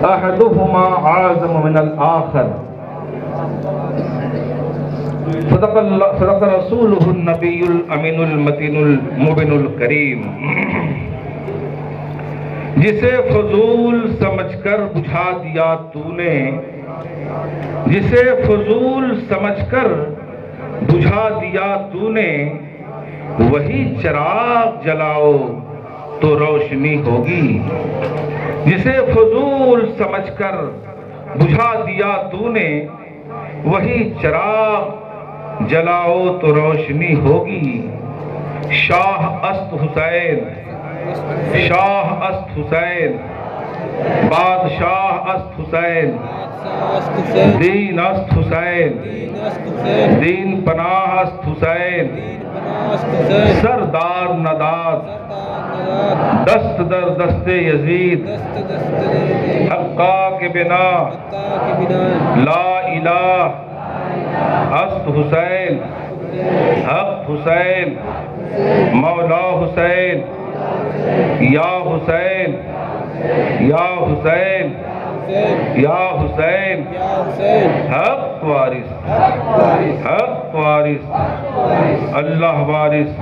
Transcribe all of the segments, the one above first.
احدهما اعظم من الاخر صدق رسوله النبی الامین المتین المبین الکریم۔ جسے فضول سمجھ کر بجھا دیا تو نے، جسے فضول سمجھ کر بجھا دیا تو نے، وہی چراغ جلاؤ تو روشنی ہوگی۔ جسے فضول سمجھ کر بجھا دیا تو نے، وہی چراغ جلاؤ تو روشنی ہوگی۔ شاہ است حسین، شاہ است حسین، بادشاہ است حسین، دین است حسین، دین پناہ است حسین، سردار نداد دست در دست یزید، حقا کے بنا لا الہ است حسین، حق حسین، مولا حسین، یا حسین، یا حسین، یا حسین، حق وارث، حق وارث، اللہ وارث،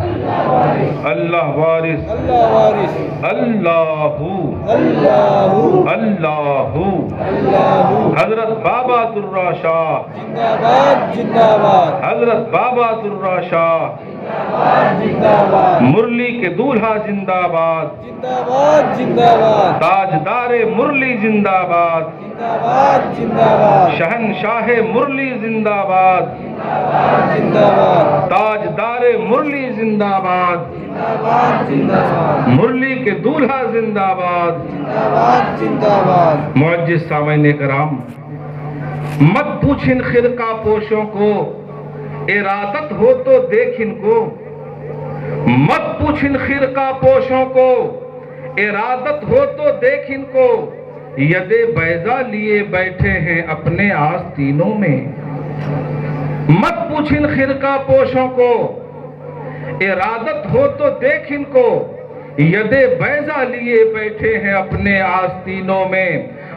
اللہ وارث، اللہ اللہ۔ حضرت بابا درہ شاہ، حضرت بابا درہ شاہ، مرلی کے دولہا زندہ باد، تاجدار مرلی زندہ باد، شہنشاہ مرلی زندہ باد، تاجدار مرلی زندہ باد، مرلی کے دولہا زندہ باد۔ معزز سامعین کرام، مت پوچھ ان خرقہ پوشوں کو، ارادت ہو تو دیکھ ان کو، مت پوچھ ان خرقہ پوشوں کو، ارادت ہو تو دیکھ ان کو، ید بیضا لیے بیٹھے ہیں اپنے آستینوں میں۔ مت پوچھ ان خرقہ پوشوں کو، ارادت ہو تو دیکھ ان کو، ید بیضا لیے بیٹھے ہیں اپنے آستینوں میں۔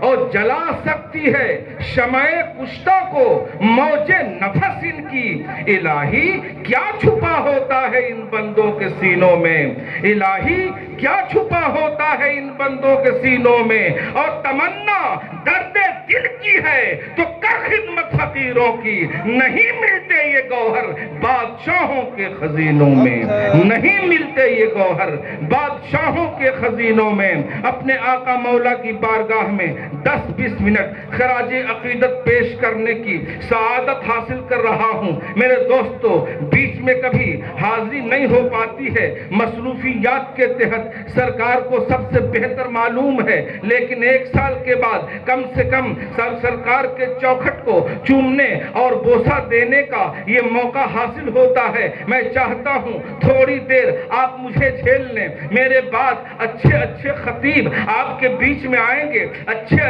اور جلا سکتی ہے شمع کشتہ کو موج نفس ان کی، الہی کیا چھپا ہوتا ہے ان بندوں کے سینوں میں، الہی کیا چھپا ہوتا ہے ان بندوں کے سینوں میں۔ اور تمنا درد دل کی ہے تو کر خدمت فقیروں کی، نہیں ملتے یہ گوہر بادشاہوں کے خزینوں میں، نہیں ملتے یہ گوہر بادشاہوں کے خزینوں میں۔ اپنے آقا مولا کی بارگاہ میں 10-20 منٹ خراج عقیدت پیش کرنے کی سعادت حاصل کر رہا ہوں۔ میرے دوستو، بیچ میں کبھی حاضری نہیں ہو پاتی ہے، مصروفیات کے تحت سرکار کو سب سے بہتر معلوم ہے، لیکن 1 سال کے بعد کم سے کم سرکار کے چوکھٹ کو چومنے اور بوسہ دینے کا یہ موقع حاصل ہوتا ہے۔ میں چاہتا ہوں تھوڑی دیر آپ مجھے جھیل لیں، میرے بعد اچھے اچھے خطیب آپ کے بیچ میں آئیں گے، اچھے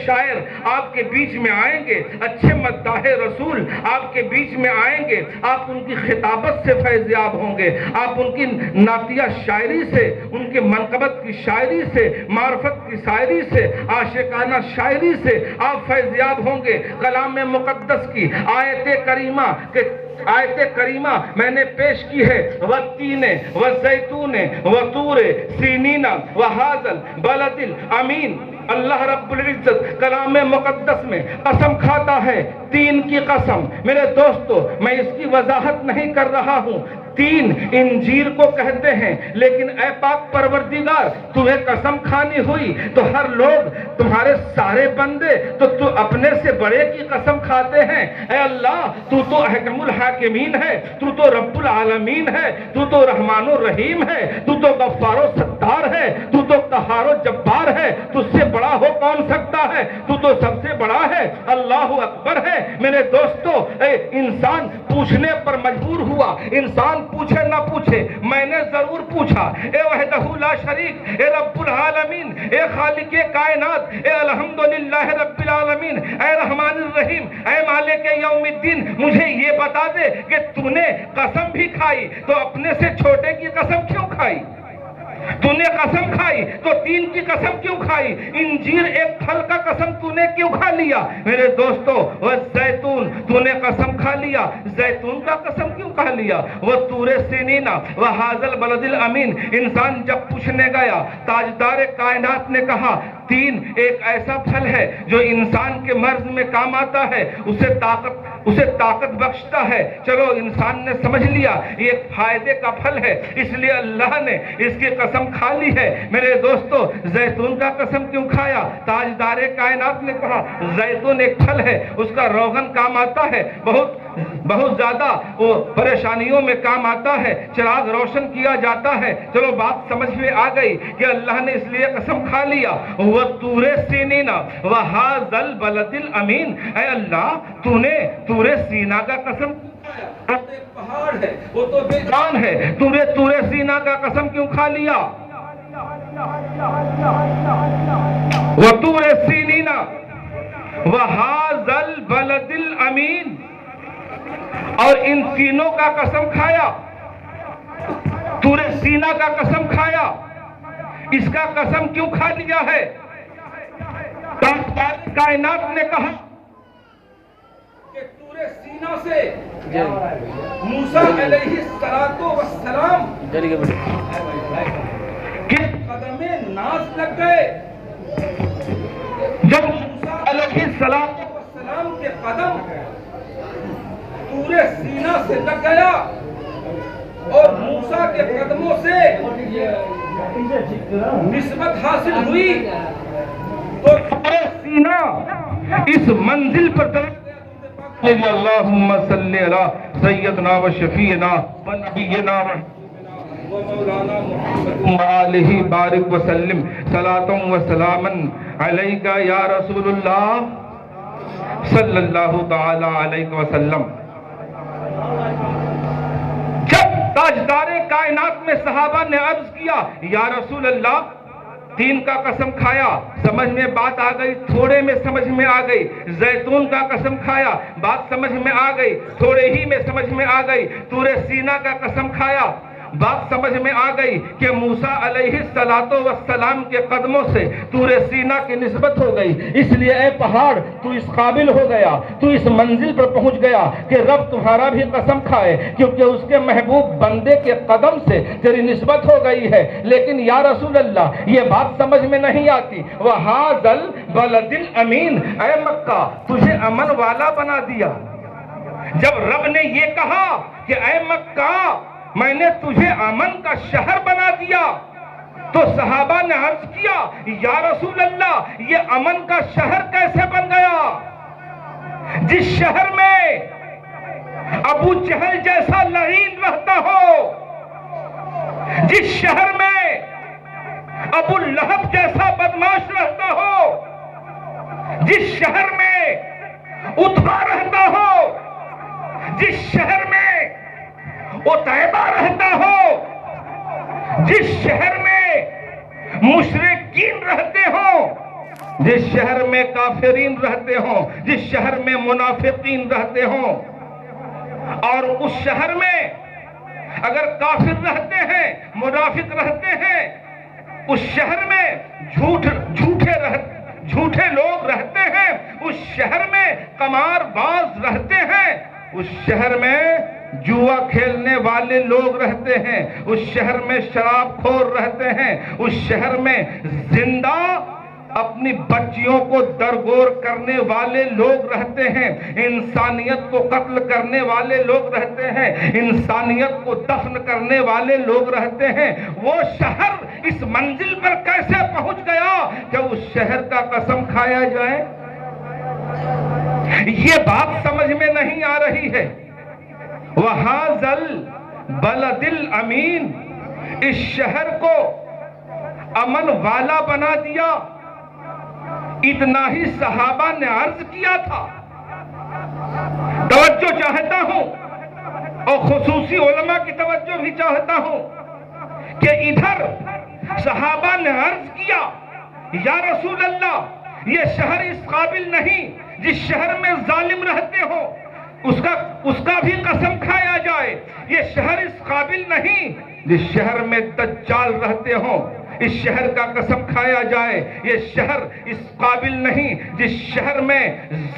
شاعر آپ کے بیچ میں آئیں گے، اچھے مداح رسول آپ کے بیچ میں آئیں گے۔ آپ ان کی خطابت سے فیض یاب ہوں گے، آپ ان کی نعتیہ شاعری سے، ان کے منقبت کی شاعری سے، معرفت کی شاعری سے، عاشقانہ شاعری سے آپ فیض یاب ہوں گے۔ کلام مقدس کی آیت کریمہ میں نے پیش کی ہے، والتین والزیتون وطور سینین وہذا البلد الامین۔ اللہ رب العزت کلام مقدس میں قسم کھاتا ہے، تین کی قسم۔ میرے دوستو، میں اس کی وضاحت نہیں کر رہا ہوں، تین انجیر کو کہتے ہیں، لیکن اے پاک پروردگار، تمہیں قسم کھانی ہوئی تو ہر لوگ تمہارے سارے بندے تو اپنے سے بڑے کی قسم کھاتے ہیں۔ اے اللہ، تو احکم الحاکمین ہے، تو رب العالمین ہے، تو رحمان الرحیم ہے، تو غفار و ستار ہے، تو قہار و جبار ہے، تجھ سے بڑا ہو کون سکتا ہے؟ تو سب سے بڑا ہے، اللہ اکبر ہے۔ میرے دوستو، انسان پوچھنے پر مجبور ہوا، انسان پوچھے نہ پوچھے، میں نے ضرور پوچھا۔ اے وحدہ لا شریک، اے رب العالمین، اے خالق کائنات، اے الحمدللہ رب العالمین، اے رحمان الرحیم، اے مالک یوم الدین، مجھے یہ بتا دے کہ تو نے قسم بھی کھائی تو اپنے سے چھوٹے کی قسم کیوں کھائی؟ تو نے قسم کھائی تو تین کی قسم کیوں کھائی؟ انجیر ایک پھل کا قسم تو نے کیوں کھا لیا؟ میرے دوستو وہ زیتون تو نے قسم کھا لیا، زیتون کا قسم کیوں کھا لیا؟ وہ طور سینین وہ حاذل بلد الامین، انسان جب پوچھنے گیا تاجدار کائنات نے کہا تین ایک ایسا پھل ہے جو انسان کے مرض میں کام آتا ہے، اسے طاقت بخشتا ہے۔ چلو انسان نے سمجھ لیا یہ ایک فائدے کا پھل ہے، اس لیے اللہ نے اس کی قسم کھا لی ہے۔ میرے دوستو زیتون کا قسم کیوں کھایا؟ تاجدار کائنات نے کہا زیتون ایک پھل ہے، اس کا روغن کام آتا ہے، بہت زیادہ وہ پریشانیوں میں کام آتا ہے، چراغ روشن کیا جاتا ہے۔ چلو بات سمجھ میں آ گئی کہ اللہ نے اس لیے قسم کھا لیا۔ وَطُورِ سِینِینَ وَهَٰذَا الْبَلَدِ الْأَمِینَ، اے اللہ تو نے طور سینا کا قسم ایک پہاڑ ہے وہ تو بے جان ہے، تو نے طور سینا کا قسم کیوں کھا لیا؟ وَطُورِ سِینِینَ وَهَٰذَا الْبَلَدِ الْأَمِینَ، اور ان تینوں کا قسم کھایا، طور سینا کا قسم کھایا، اس کا قسم کیوں کھا لیا ہے؟ کائنات نے کہا کہ طور سینا سے موسیٰ علیہ السلام کے قدم ناز لگ گئے۔ جب موسیٰ علیہ السلام کے قدم طور سینا سے لگ گیا اور موسیٰ کے قدموں سے نسبت حاصل ہوئی تو طور سینا اس منزل پر درجہ اللہم صلی علی سیدنا و شفیعنا و نبینا و مولانا محمد آلہ بارک وسلم صلاة و سلاما علیکہ یا رسول اللہ صلی اللہ تعالی علیہ وسلم۔ جب تاجدار کائنات میں صحابہ نے عرض کیا یا رسول اللہ تین کا قسم کھایا، سمجھ میں بات آ گئی، تھوڑے میں سمجھ میں آ گئی۔ زیتون کا قسم کھایا، بات سمجھ میں آ گئی، تھوڑے ہی میں سمجھ میں آ گئی۔ طور سینا کا قسم کھایا، بات سمجھ میں آ گئی کہ موسیٰ علیہ السلام کے قدموں سے طور سینا کی نسبت ہو گئی۔ اس لیے اے پہاڑ تو اس قابل ہو گیا، تو اس منزل پر پہنچ گیا کہ رب تمہارا بھی قسم کھائے، کیونکہ اس کے محبوب بندے کے قدم سے تیری نسبت ہو گئی ہے۔ لیکن یا رسول اللہ یہ بات سمجھ میں نہیں آتی۔ وَهَٰذَا الْبَلَدِ الْأَمِینَ، اے مکہ تجھے امن والا بنا دیا۔ جب رب نے یہ کہا کہ اے مکہ میں نے تجھے امن کا شہر بنا دیا تو صحابہ نے عرض کیا یا رسول اللہ یہ امن کا شہر کیسے بن گیا؟ جس شہر میں ابو جہل جیسا لعین رہتا ہو، جس شہر میں ابو لہب جیسا بدماش رہتا ہو، جس شہر میں اتبا رہتا ہو، جس شہر میں عتیبہ رہتا ہو، جس شہر میں مشرکین رہتے ہوں، جس شہر میں کافرین رہتے ہوں، جس شہر میں منافقین رہتے ہوں، اور اس شہر میں اگر کافر رہتے ہیں، منافق رہتے ہیں، اس شہر میں جھوٹے لوگ رہتے ہیں، اس شہر میں قمار باز رہتے ہیں، اس شہر میں جوا کھیلنے والے لوگ رہتے ہیں، اس شہر میں شراب خور رہتے ہیں، اس شہر میں زندہ اپنی بچیوں کو درگور کرنے والے لوگ رہتے ہیں، انسانیت کو قتل کرنے والے لوگ رہتے ہیں، انسانیت کو دفن کرنے والے لوگ رہتے ہیں۔ وہ شہر اس منزل پر کیسے پہنچ گیا کہ اس شہر کا قسم کھایا جائے؟ یہ بات سمجھ میں نہیں آ رہی ہے۔ وَهَٰذَا الْبَلَدِ الْأَمِینَ، اس شہر کو امن والا بنا دیا۔ اتنا ہی صحابہ نے عرض کیا تھا۔ توجہ چاہتا ہوں اور خصوصی علماء کی توجہ بھی چاہتا ہوں کہ ادھر صحابہ نے عرض کیا یا رسول اللہ یہ شہر اس قابل نہیں، جس شہر میں ظالم رہتے ہوں اس کا بھی قسم کھایا جائے۔ یہ شہر اس قابل نہیں جس شہر میں دجال رہتے ہوں اس شہر کا قسم کھایا جائے، یہ شہر اس قابل نہیں۔ جس شہر میں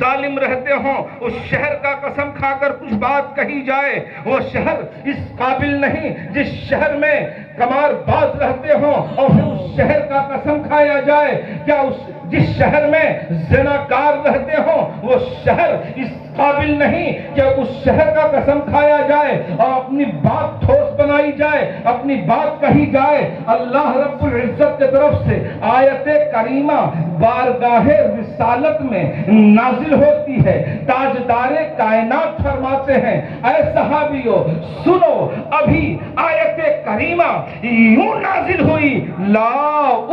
ظالم رہتے ہوں اس شہر کا قسم کھا کر کچھ بات کہی جائے، وہ شہر اس قابل نہیں۔ جس شہر میں قمار باز رہتے ہوں اور پھر اس شہر کا قسم کھایا جائے، کیا جس شہر میں زناکار رہتے ہوں وہ شہر اس قابل نہیں کہ اس شہر کا قسم کھایا جائے اور اپنی بات ٹھوس بنائی جائے، اپنی بات کہی جائے۔ اللہ رب العزت کی طرف سے آیت کریمہ بارگاہ رسالت میں نازل ہوتی ہے۔ تاجدار کائنات فرماتے ہیں، اے صحابیو سنو، ابھی آیت کریمہ یوں نازل ہوئی، لا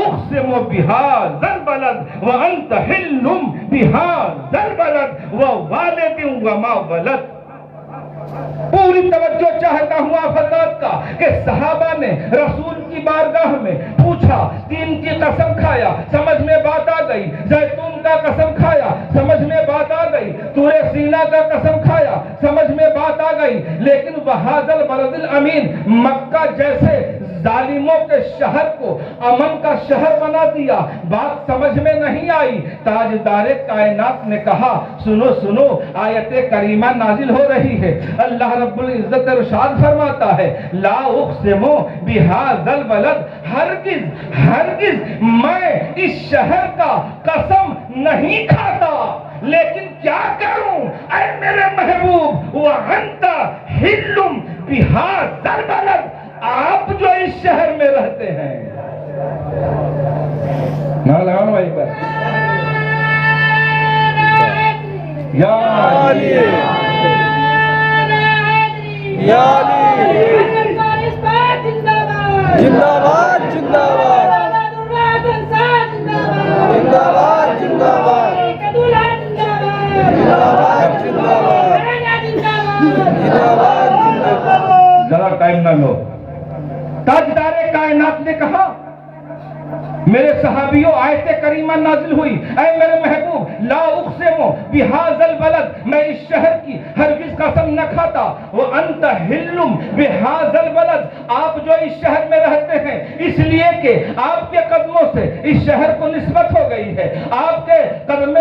اقسم بہذا البلد وانت حل بہذا البلد ووالد وما ولد۔ پوری توجہ چاہتا ہوں آپ حضرات کا کہ صحابہ نے رسول کی بارگاہ میں پوچھا، تین کی قسم کھایا، سمجھ میں بات آ گئی، زیتون کا قسم کھایا، سمجھ میں بات آ گئی، طور سینا کا قسم کھایا، سمجھ میں بات آ گئی، لیکن وہذا البلد الامین، مکہ جیسے ظالموں کے شہر کو امن کا شہر بنا دیا، بات سمجھ میں نہیں آئی۔ تاجدار کائنات نے کہا، سنو سنو، آیت کریمہ نازل ہو رہی ہے۔ اللہ رب العزت ارشاد فرماتا ہے، لا اقسم بہذا البلد، ہرگز ہرگز میں اس شہر کا قسم نہیں کھاتا، لیکن کیا کروں اے میرے محبوب، وانت حل بہذا البلد، آپ جو اس شہر میں رہتے ہیں۔ لگاؤ بھائی پر یا علی یا علی، زندہ باد زندہ باد، زندہ باد زندہ باد، زندہ باد۔ ذرا ٹائم نہ لو۔ تاجدار کائنات نے کہا، میرے صحابیوں آیت کریمہ نازل ہوئی، اے میرے محبوب لا اقسم بہذا البلد، میں اس شہر کی ہرگز قسم نہ کھاتا، وانت حل بہذا البلد، آپ جو اس شہر میں رہتے ہیں اس لیے کہ آپ کے قدموں سے اس شہر کو نسبت ہو گئی ہے، آپ کے قدم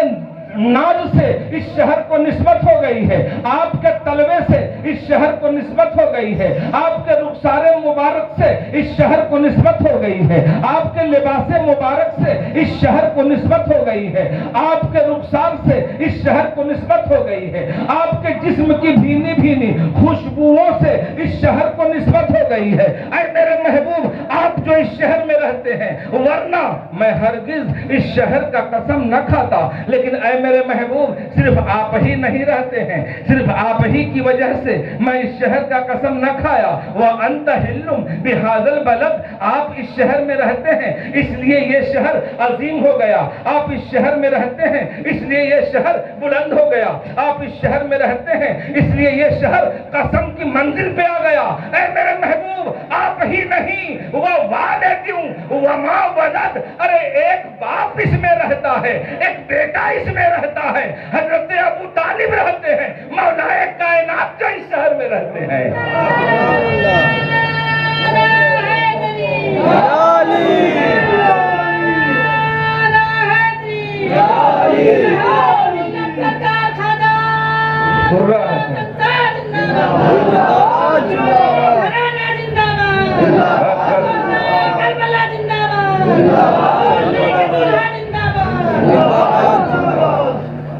ناز سے اس شہر کو نسبت ہو گئی ہے، آپ کے طلبے سے اس شہر کو نسبت ہو گئی ہے، آپ کے رخسار مبارک سے اس شہر کو نسبت ہو گئی ہے، آپ کے لباس مبارک سے اس شہر کو نسبت ہو گئی ہے، آپ کے رخسار سے اس شہر کو نسبت ہو گئی ہے، آپ کے جسم کی بھینی بھینی خوشبوؤں سے اس شہر کو نسبت ہو گئی ہے۔ اے میرے محبوب آپ جو اس شہر میں رہتے ہیں، ورنہ میں ہرگز اس شہر کا قسم نہ کھاتا، لیکن اے میرے محبوب صرف آپ ہی نہیں رہتے ہیں، صرف آپ ہی کی وجہ سے میں اس شہر کا قسم نہ کھایا۔ وَأَنْتَ حِلٌّ بِهَذَا الْبَلَدِ، آپ اس شہر میں رہتے ہیں اس لیے یہ شہر عظیم ہو گیا، آپ اس شہر میں رہتے ہیں اس لیے یہ شہر بلند ہو گیا، آپ اس شہر میں رہتے ہیں اس لیے یہ شہر قسم کی منزل پہ آ گیا۔ اے میرے محبوب آپ ہی نہیں، وَوَالِدٍ وَمَا وَلَدَ، ارے ایک باپ اس میں رہتا ہے، ایک بیٹا اس میں رہتا ہے، حضرت ابو طالب رہتے ہیں، مولا کائنات جو اس شہر میں رہتے ہیں۔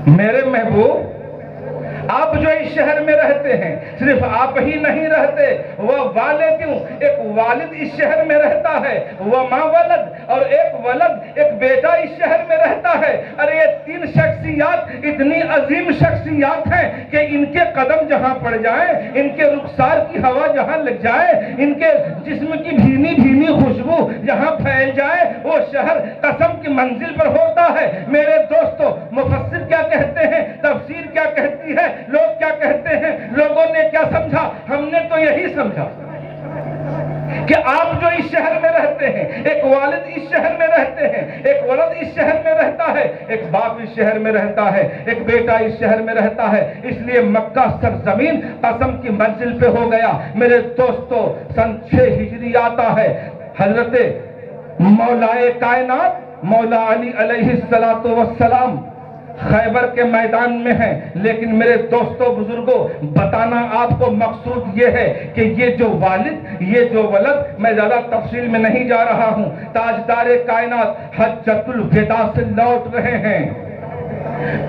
میرے محبوب آپ جو اس شہر میں رہتے ہیں صرف آپ ہی نہیں رہتے، وہ والد، ایک والد اس شہر میں رہتا ہے، وہ ماں ولد، اور ایک ولد، ایک بیٹا اس شہر میں رہتا ہے۔ ارے یہ تین شخصیات اتنی عظیم شخصیات ہیں کہ ان کے قدم جہاں پڑ جائیں، ان کے رخسار کی ہوا جہاں لگ جائے، ان کے جسم کی بھینی بھینی خوشبو جہاں پھیل جائے، وہ شہر قسم کی منزل پر ہوتا ہے۔ میرے دوستو، مفسر کیا کہتے ہیں، تفسیر کیا کہتی ہے، لوگ کیا کہتے ہیں، لوگوں نے کیا سمجھا، ہم نے تو یہی سمجھا کہ آپ جو اس شہر میں رہتے ہیں، ایک والد اس شہر میں رہتے ہیں، ایک ولد اس شہر میں رہتا ہے، ایک باپ اس شہر میں رہتا ہے، ایک بیٹا اس شہر میں رہتا ہے، اس لیے مکہ سرزمین قسم کی منزل پہ ہو گیا۔ میرے دوستو، سن 6 ہجری آتا ہے، حضرت مولائے کائنات مولا علی علیہ السلام خیبر کے میدان میں ہیں، لیکن میرے دوستو بزرگوں، بتانا آپ کو مقصود یہ ہے کہ یہ جو والد، یہ جو ولد، میں زیادہ تفصیل میں نہیں جا رہا ہوں، تاجدار کائنات حجۃ الوداع سے لوٹ رہے ہیں۔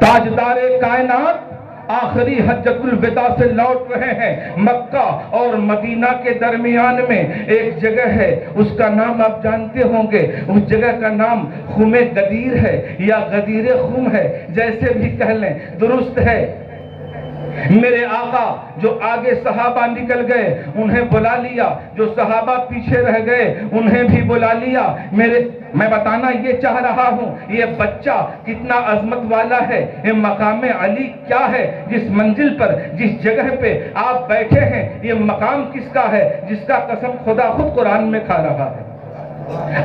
تاجدار کائنات آخری حجۃ الوداع سے لوٹ رہے ہیں۔ مکہ اور مدینہ کے درمیان میں ایک جگہ ہے، اس کا نام آپ جانتے ہوں گے، اس جگہ کا نام خم غدیر ہے یا غدیر خم ہے، جیسے بھی کہہ لیں درست ہے۔ میرے آقا جو آگے صحابہ نکل گئے انہیں بلا لیا، جو صحابہ پیچھے رہ گئے انہیں بھی بلا لیا۔ میں بتانا یہ چاہ رہا ہوں، یہ بچہ کتنا عظمت والا ہے، یہ مقام علی کیا ہے، جس منزل پر، جس جگہ پہ آپ بیٹھے ہیں، یہ مقام کس کا ہے، جس کا قسم خدا خود قرآن میں کھا رہا ہے۔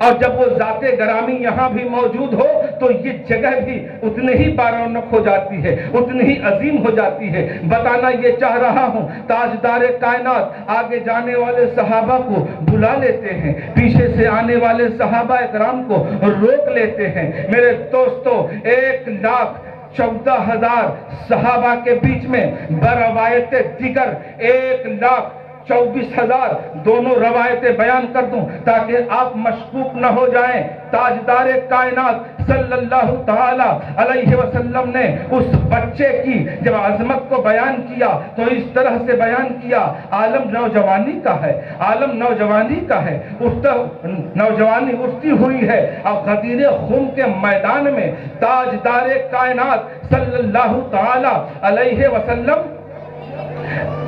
اور جب وہ ذات گرامی یہاں بھی موجود ہو تو یہ جگہ بھی اتنی ہی بارونق ہو جاتی ہے، اتنی ہی عظیم ہو جاتی ہے۔ بتانا یہ چاہ رہا ہوں، تاجدار کائنات آگے جانے والے صحابہ کو بلا لیتے ہیں، پیچھے سے آنے والے صحابہ اکرام کو روک لیتے ہیں۔ میرے دوستو، 1,14,000 صحابہ کے بیچ میں بروایت دیگر 1,24,000 دونوں روایتیں بیان کر دوں تاکہ آپ مشکوک نہ ہو جائیں۔ تاجدار کائنات صلی اللہ تعالی علیہ وسلم نے اس بچے کی جب عظمت کو بیان کیا تو اس طرح سے بیان کیا، عالم نوجوانی کا ہے، عالم نوجوانی کا ہے، نوجوانی اٹھتی ہوئی ہے، اور غدیر خم کے میدان میں تاجدار کائنات صلی اللہ تعالی علیہ وسلم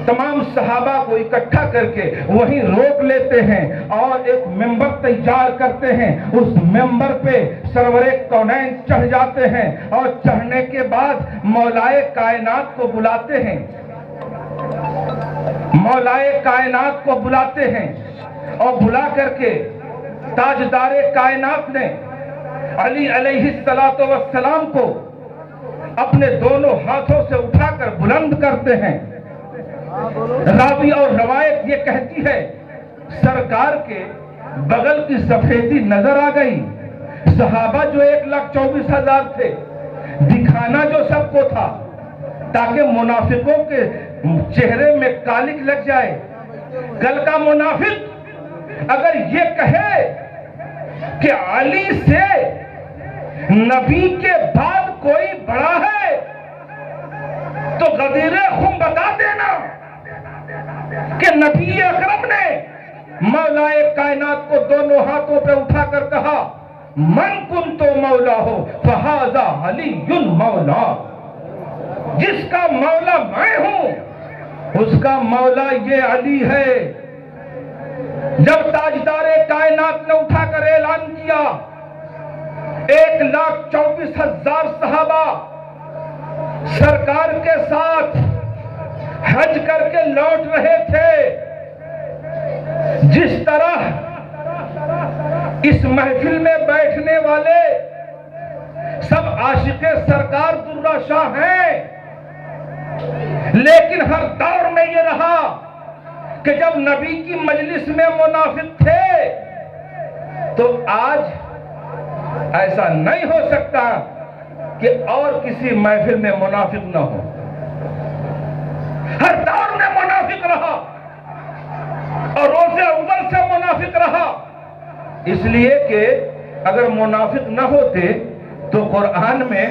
تمام صحابہ کو اکٹھا کر کے وہیں روک لیتے ہیں اور ایک ممبر تیار کرتے ہیں۔ اس ممبر پہ سرور کونین چڑھ جاتے ہیں اور چڑھنے کے بعد مولائے کائنات کو بلاتے ہیں، مولائے کائنات کو بلاتے ہیں، اور بلا کر کے تاجدار کائنات نے علی علیہ السلام کو اپنے دونوں ہاتھوں سے اٹھا کر بلند کرتے ہیں۔ راوی اور روایت یہ کہتی ہے سرکار کے بغل کی سفیدی نظر آ گئی۔ صحابہ جو 1,24,000 تھے، دکھانا جو سب کو تھا تاکہ منافقوں کے چہرے میں کالک لگ جائے۔ کل کا منافق اگر یہ کہے کہ علی سے نبی کے بعد کوئی بڑا ہے تو غدیر خم بتا دینا کہ نبی اکرم نے مولائے کائنات کو دونوں ہاتھوں پہ اٹھا کر کہا، من کنتو مولا ہو فہذا علی مولا، جس کا مولا میں ہوں اس کا مولا یہ علی ہے۔ جب تاجدار کائنات نے اٹھا کر اعلان کیا، 1,24,000 صحابہ سرکار کے ساتھ حج کر کے لوٹ رہے تھے۔ جس طرح اس محفل میں بیٹھنے والے سب عاشق سرکار درہ شاہ ہیں، لیکن ہر دور میں یہ رہا کہ جب نبی کی مجلس میں منافق تھے تو آج ایسا نہیں ہو سکتا کہ اور کسی محفل میں منافق نہ ہو۔ ہر دور میں منافق رہا اور روز اول سے منافق رہا، اس لیے کہ اگر منافق نہ ہوتے تو قرآن میں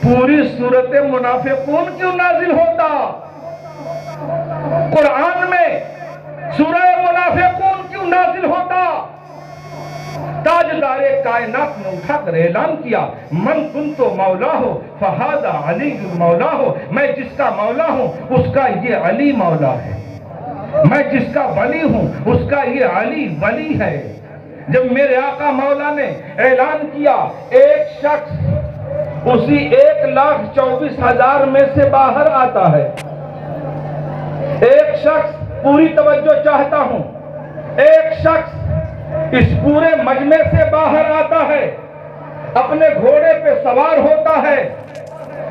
پوری سورت منافقون کیوں نازل ہوتا؟ قرآن میں سورہ منافقون کیوں نازل ہوتا؟ تاجدار کائنات نے اٹھا کر اعلان کیا، من کنتو مولا ہو فہذا علی مولا ہو، میں جس کا مولا ہوں اس کا یہ علی مولا ہے، میں جس کا ولی ہوں اس کا یہ علی ولی ہے۔ جب میرے آقا مولا نے اعلان کیا، ایک شخص اسی 1,24,000 میں سے باہر آتا ہے، ایک شخص، پوری توجہ چاہتا ہوں، ایک شخص اس پورے مجمع سے باہر آتا ہے، اپنے گھوڑے پہ سوار ہوتا ہے،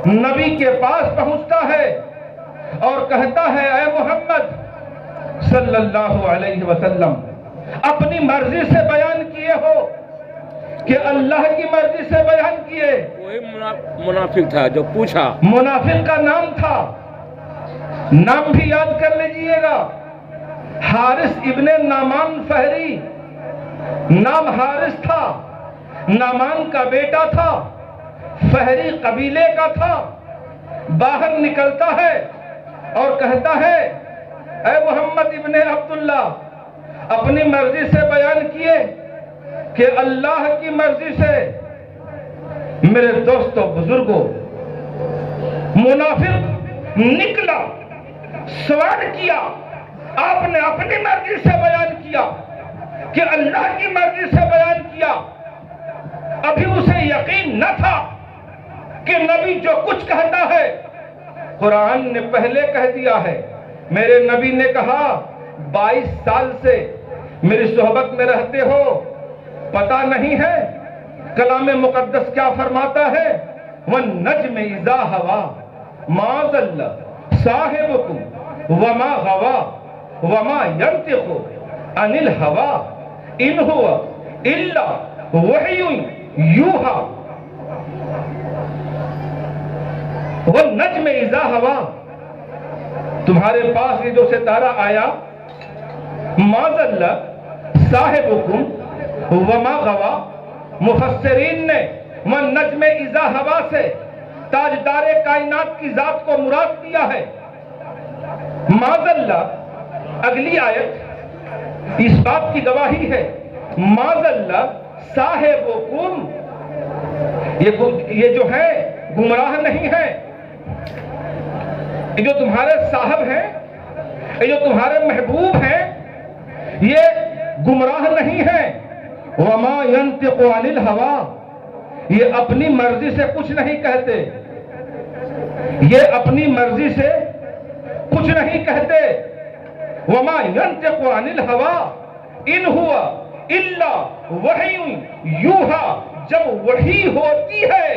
نبی کے پاس پہنچتا ہے اور کہتا ہے اے محمد صلی اللہ علیہ وسلم، اپنی مرضی سے بیان کیے ہو کہ اللہ کی مرضی سے بیان کیے؟ وہی منافق تھا جو پوچھا. منافق کا نام تھا، نام بھی یاد کر لیجئے گا، حارث ابن نعمان فہری. نام حارث تھا، نعمان کا بیٹا تھا، فہری قبیلے کا تھا. باہر نکلتا ہے اور کہتا ہے اے محمد ابن عبداللہ، اپنی مرضی سے بیان کیے کہ اللہ کی مرضی سے؟ میرے دوستو بزرگوں، منافق نکلا، سوال کیا، آپ نے اپنی مرضی سے بیان کیا کہ اللہ کی مرضی سے بیان کیا؟ ابھی اسے یقین نہ تھا کہ نبی جو کچھ کہتا ہے قرآن نے پہلے کہہ دیا ہے. میرے نبی نے کہا 22 سال سے میری صحبت میں رہتے ہو، پتہ نہیں ہے کلام مقدس کیا فرماتا ہے؟ وَالنَّجْمِ إِذَا هَوَىٰ مَا ضَلَّ صَاحِبُكُمْ وَمَا غَوَىٰ وَمَا يَنطِقُ عَنِ الْهَوَىٰ إِنْ هُوَ إِلَّا وَحْيٌ يُوحَىٰ. وَالنَّجْمِ إِذَا هَوَىٰ، تمہارے پاس یہ جو ستارہ آیا، مَا ضَلَّ صَاحِبُكُمْ وَمَا غَوَىٰ، مفسرین نے وَالنَّجْمِ إِذَا هَوَىٰ سے تاجدار کائنات کی ذات کو مراد کیا ہے. مَا ضَلَّ، اگلی آیت اس بات کی گواہی ہے، مَا ضَلَّ صَاحِبُكُمْ، یہ جو ہے گمراہ نہیں ہے. یہ جو تمہارے صاحب ہیں، یہ جو تمہارے محبوب ہیں، یہ گمراہ نہیں ہیں. وَمَا يَنطِقُ عَنِ الْهَوَىٰ، یہ اپنی مرضی سے کچھ نہیں کہتے، یہ اپنی مرضی سے کچھ نہیں کہتے. وَمَا يَنطِقُ عَنِ الْهَوَىٰ إِنْ هُوَ إِلَّا وَحْيٌ يُوحَىٰ، جب وحی ہوتی ہے،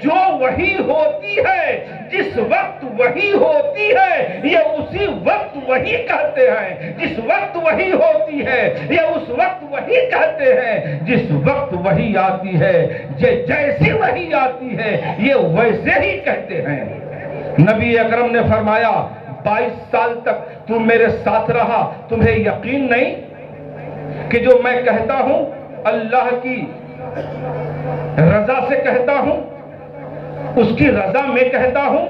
جو وحی ہوتی ہے، جس وقت وحی ہوتی ہے یہ اسی وقت وحی کہتے ہیں. جس وقت وحی ہوتی ہے یہ اس وقت وحی کہتے ہیں. جس وقت وحی آتی ہے، جیسی وحی آتی ہے یہ ویسے ہی کہتے ہیں. نبی اکرم نے فرمایا 22 سال تک تم میرے ساتھ رہا، تمہیں یقین نہیں کہ جو میں کہتا ہوں اللہ کی رضا سے کہتا ہوں، اس کی رضا میں کہتا ہوں،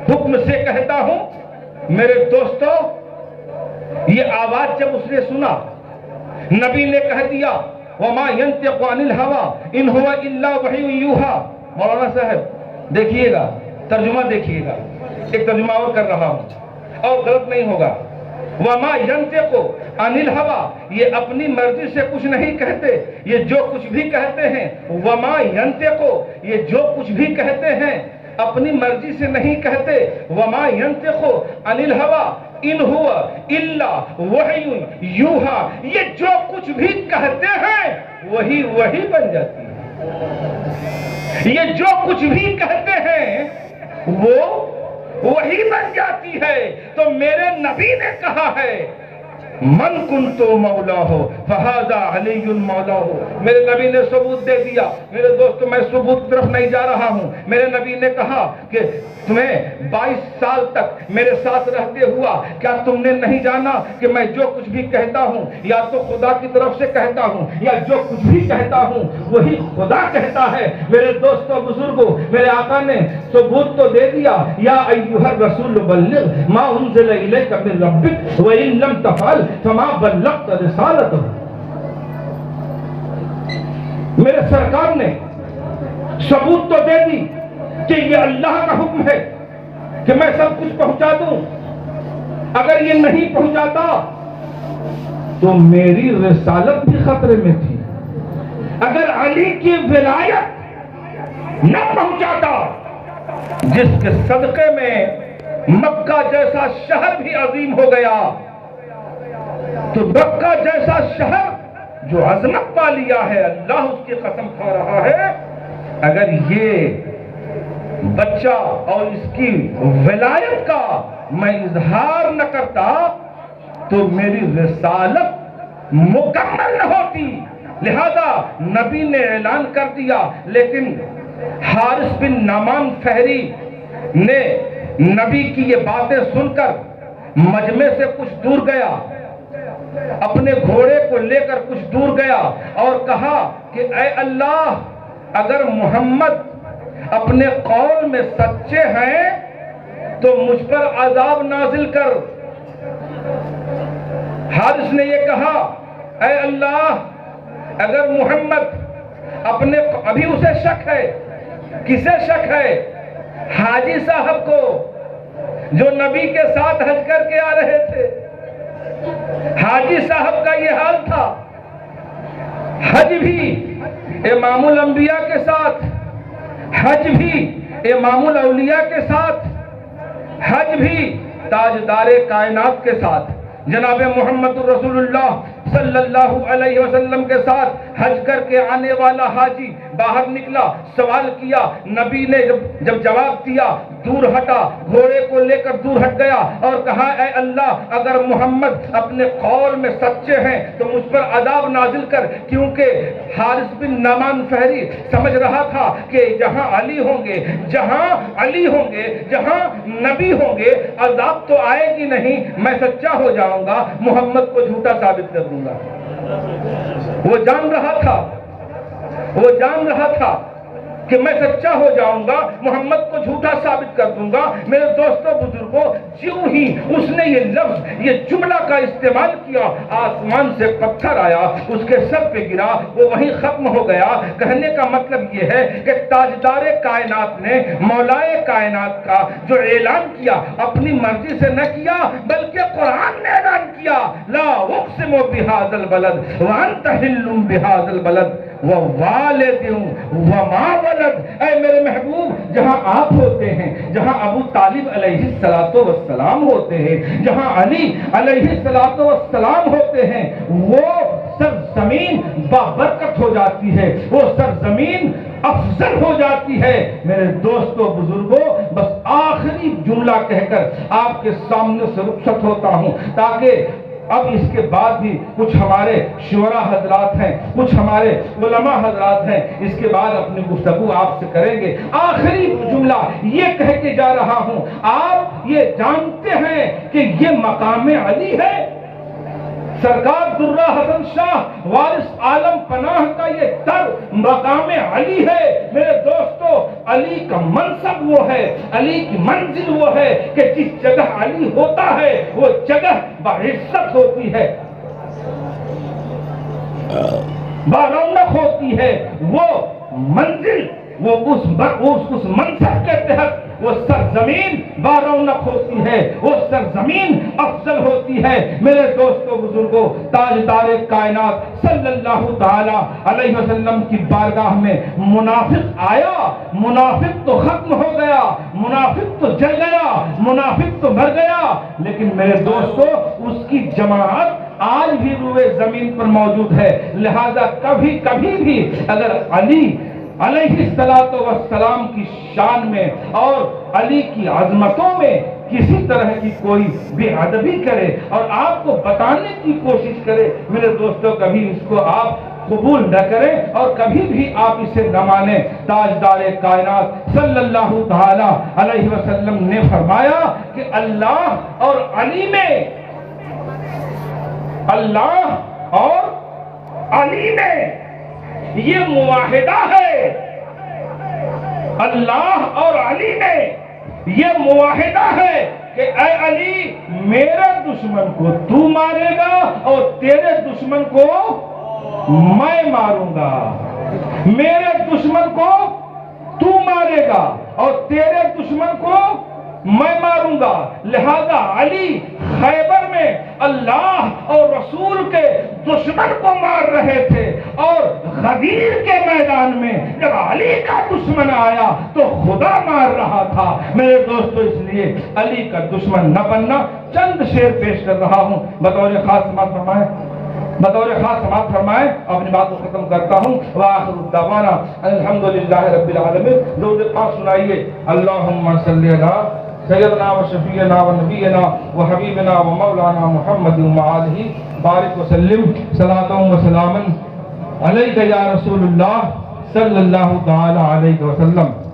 حکم سے کہتا ہوں؟ میرے دوستو، یہ آواز جب اس نے سنا، نبی نے کہہ دیا وَمَا يَنطِقُ عَنِ الْهَوَىٰ إِنْ هُوَ إِلَّا وَحْيٌ يُوحَىٰ. مولانا صاحب دیکھیے گا، ترجمہ دیکھیے گا، ایک ترجمہ اور کر رہا ہوں اور غلط نہیں ہوگا. وَمَا يَنطِقُ عَنِ الْهَوَىٰ، یہ اپنی مرضی سے کچھ نہیں کہتے، یہ جو کچھ بھی کہتے ہیں. وَمَا يَنطِقُ، یہ جو کچھ بھی کہتے ہیں اپنی مرضی سے نہیں کہتے. وَمَا يَنطِقُ عَنِ الْهَوَىٰ إِنْ هُوَ إِلَّا وَحْيٌ يُوحَىٰ، یہ جو کچھ بھی کہتے ہیں وہی بن جاتی ہے. یہ جو کچھ بھی کہتے ہیں وہ وہی بن جاتی ہے. تو میرے نبی نے کہا ہے من کنتو مولا ہو فہذا علی مولا ہو. میرے نبی نے ثبوت دے دیا. میرے دوستو، میں ثبوت کی طرف نہیں جا رہا ہوں. میرے نبی نے کہا کہ تمہیں 22 سال تک میرے ساتھ رہتے ہوا کیا تم نے نہیں جانا کہ میں جو کچھ بھی کہتا ہوں یا تو خدا کی طرف سے کہتا ہوں یا جو کچھ بھی کہتا ہوں وہی خدا کہتا ہے. میرے دوستو بزرگوں، میرے آقا نے ثبوت تو دے دیا، یا ایھا الرسول بلغ ما انزل الیک من ربک وان لم تفعل فما بلغت رسالتہ. میرے سرکار نے ثبوت تو دے دی کہ یہ اللہ کا حکم ہے کہ میں سب کچھ پہنچا دوں. اگر یہ نہیں پہنچاتا تو میری رسالت بھی خطرے میں تھی. اگر علی کی ولایت نہ پہنچاتا، جس کے صدقے میں مکہ جیسا شہر بھی عظیم ہو گیا، تو مکہ جیسا شہر جو عظمت پا لیا ہے، اللہ اس کی قسم کھا رہا ہے، اگر یہ بچہ اور اس کی ولایت کا میں اظہار نہ کرتا تو میری رسالت مکمل نہ ہوتی۔ لہذا نبی نے اعلان کر دیا، لیکن حارث بن نعمان فہری نے نبی کی یہ باتیں سن کر مجمع سے کچھ دور گیا، اپنے گھوڑے کو لے کر کچھ دور گیا اور کہا کہ اے اللہ، اگر محمد اپنے قول میں سچے ہیں تو مجھ پر عذاب نازل کر۔ حارث نے یہ کہا، اے اللہ، اگر محمد اپنے، ابھی اسے شک ہے، کسے شک ہے؟ حاجی صاحب کو، جو نبی کے ساتھ حج کر کے آ رہے تھے۔ حاجی صاحب کا یہ حال تھا، حج بھی امام الانبیاء کے ساتھ، حج بھی امام الاولیاء کے ساتھ، حج بھی تاجدار کائنات کے ساتھ، جناب محمد رسول اللہ صلی اللہ علیہ وسلم کے ساتھ حج کر کے آنے والا حاجی باہر نکلا، سوال کیا، نبی نے جب جواب دیا، دور ہٹا، گھوڑے کو لے کر دور ہٹ گیا اور کہا، اے اللہ، اگر محمد اپنے قول میں سچے ہیں تو مجھ پر عذاب نازل کر، کیونکہ حارث بن نعمان فہری سمجھ رہا تھا کہ جہاں علی ہوں گے، جہاں علی ہوں گے، جہاں نبی ہوں گے، عذاب تو آئے گی نہیں، میں سچا ہو جاؤں گا، محمد کو جھوٹا ثابت کر دوں گا۔ وہ جان رہا تھا کہ میں سچا ہو جاؤں گا، محمد کو جھوٹا ثابت کر دوں گا۔ میرے دوستوں بزرگوں، جو ہی اس نے یہ لفظ، یہ جملہ کا استعمال کیا، آسمان سے پتھر آیا، اس کے سر پہ گرا، وہ وہیں ختم ہو گیا۔ کہنے کا مطلب یہ ہے کہ تاجدار کائنات نے، مولائے کائنات کا جو اعلان کیا، اپنی مرضی سے نہ کیا، بلکہ قرآن نے اعلان کیا، لا اقسم بہذا البلد وانت حل بہذا البلد ووالد وما ولد۔ اے میرے محبوب، جہاں آپ ہوتے ہیں، جہاں ابو طالب علیہ السلام ہوتے ہیں، جہاں علی علیہ السلام ہوتے ہیں، وہ سرزمین بابرکت ہو جاتی ہے، وہ سرزمین افضل ہو جاتی ہے۔ میرے دوستوں بزرگوں، بس آخری جملہ کہہ کر آپ کے سامنے سے رخصت ہوتا ہوں، تاکہ اب اس کے بعد بھی کچھ ہمارے شعراء حضرات ہیں، کچھ ہمارے علماء حضرات ہیں، اس کے بعد اپنی گفتگو آپ سے کریں گے۔ آخری جملہ یہ کہہ کے جا رہا ہوں، آپ یہ جانتے ہیں کہ یہ مقام علی ہے؟ سرکار درہ حسن شاہ وارث عالم پناہ کا یہ در مقام علی ہے۔ میرے دوستو، علی کا منصب وہ ہے، علی کی منزل وہ ہے کہ جس جگہ علی ہوتا ہے وہ جگہ بعزت ہوتی ہے، بارونق ہوتی ہے۔ وہ منزل، وہ اس منصب کے تحت وہ سرزمین بارونق ہوتی ہے، وہ سرزمین افضل ہوتی ہے۔ میرے دوستو بزرگوں، تاجدار کائنات صلی اللہ تعالی علیہ وسلم کی بارگاہ میں منافق آیا، منافق تو ختم ہو گیا، منافق تو جل گیا، منافق تو مر گیا، لیکن میرے دوستو اس کی جماعت آج بھی روئے زمین پر موجود ہے۔ لہذا کبھی بھی اگر علی علیہ السلام کی شان میں اور علی کی عظمتوں میں کسی طرح کی کوئی بے ادبی کرے اور آپ کو بتانے کی کوشش کرے، میرے دوستوں، کبھی اس کو آپ قبول نہ کریں اور کبھی بھی آپ اسے نہ مانیں۔ تاجدار کائنات صلی اللہ تعالی علیہ وسلم نے فرمایا کہ اللہ اور علی میں، اللہ اور علی میں یہ معاہدہ ہے، اللہ اور علی میں یہ معاہدہ ہے کہ اے علی، میرے دشمن کو تو مارے گا اور تیرے دشمن کو میں ماروں گا، میرے دشمن کو تو مارے گا اور تیرے دشمن کو میں ماروں گا۔ لہذا علی خیبر میں اللہ اور رسول کے دشمن کو مار رہے تھے، اور غدیر کے میدان میں جب علی کا دشمن آیا تو خدا مار رہا تھا۔ میرے دوستو، اس لیے علی کا دشمن نہ بننا۔ چند شعر پیش کر رہا ہوں، بطور خاص سماعت فرمائیں۔ بطور خاص سماعت فرمائے، اپنی بات کو ختم کرتا ہوں۔ وآخر الدعوانا الحمدللہ رب العالمین۔ درود پاک سنائیے، اللہم صلی علی سیدنا و شفیعنا و نبینا و حبیبنا و مولانا محمد و آلہ بارک وسلم صلاۃ و سلاما علیک یا رسول اللہ صلی اللہ تعالی علیہ وسلم۔